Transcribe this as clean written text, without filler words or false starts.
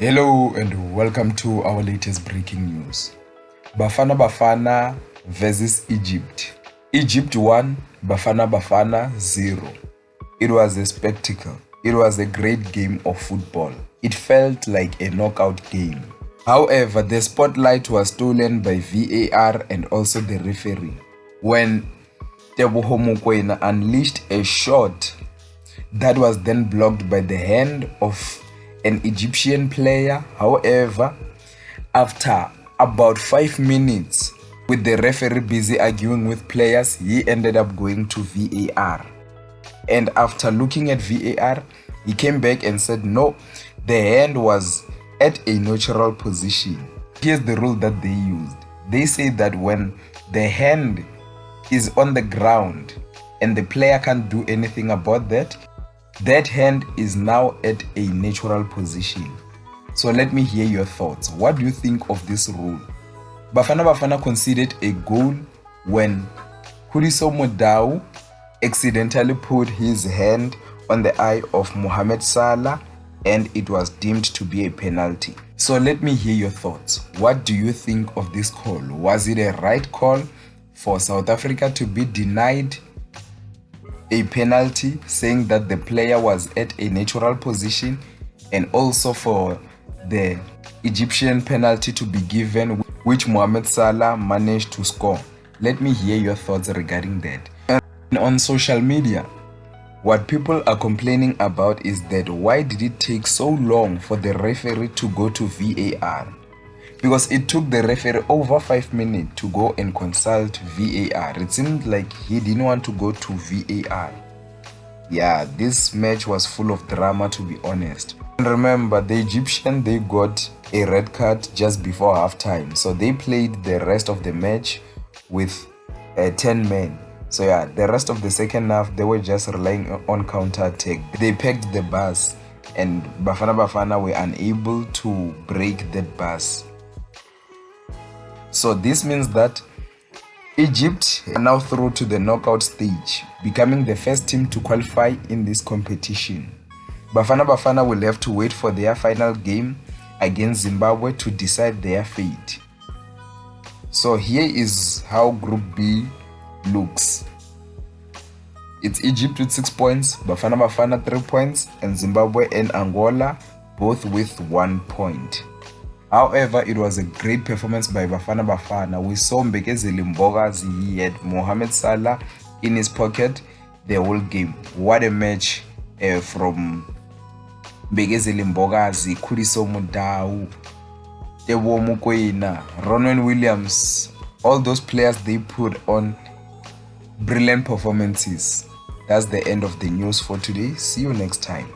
Hello and welcome to our latest breaking news. Bafana Bafana versus Egypt. Egypt 1, Bafana Bafana 0. It was a spectacle. It was a great game of football. It felt like a knockout game. However, the spotlight was stolen by VAR and also the referee when Teboho Mokoena unleashed a shot that was then blocked by the hand of an Egyptian player. However, after about 5 minutes, with the referee busy arguing with players, he ended up going to VAR. And after looking at VAR, he came back and said, no, the hand was at a natural position. Here's the rule that they used. They say that when the hand is on the ground and the player can't do anything about that, that hand is now at a natural position. So let me hear your thoughts. What do you think of this rule? Bafana Bafana conceded a goal when Khuliso Modau accidentally put his hand on the eye of Mohamed Salah and it was deemed to be a penalty. So let me hear your thoughts. What do you think of this call? Was it a right call for South Africa to be denied a penalty, saying that the player was at a natural position, and also for the Egyptian penalty to be given, which Mohamed Salah managed to score? Let me hear your thoughts regarding that. And on social media, what people are complaining about is that why did it take so long for the referee to go to VAR? Because it took the referee over 5 minutes to go and consult VAR. It seemed like he didn't want to go to VAR. Yeah, this match was full of drama, to be honest. And remember, the Egyptian, they got a red card just before halftime. So they played the rest of the match with 10 men. So yeah, the rest of the second half, they were just relying on counter-attack. They packed the bus and Bafana Bafana were unable to break that bus. So this means that Egypt are now through to the knockout stage, becoming the first team to qualify in this competition. Bafana Bafana will have to wait for their final game against Zimbabwe to decide their fate. So here is how Group B looks. It's Egypt with 6 points, Bafana Bafana 3 points, and Zimbabwe and Angola both with 1 point. However, it was a great performance by Bafana Bafana. We saw Mbekezeli Mbokazi. He had Mohamed Salah in his pocket the whole game. What a match from Mbekezeli Mbokazi, Khuliso Modau, Teboho Mokoena, Ronwen Williams. All those players, they put on brilliant performances. That's the end of the news for today. See you next time.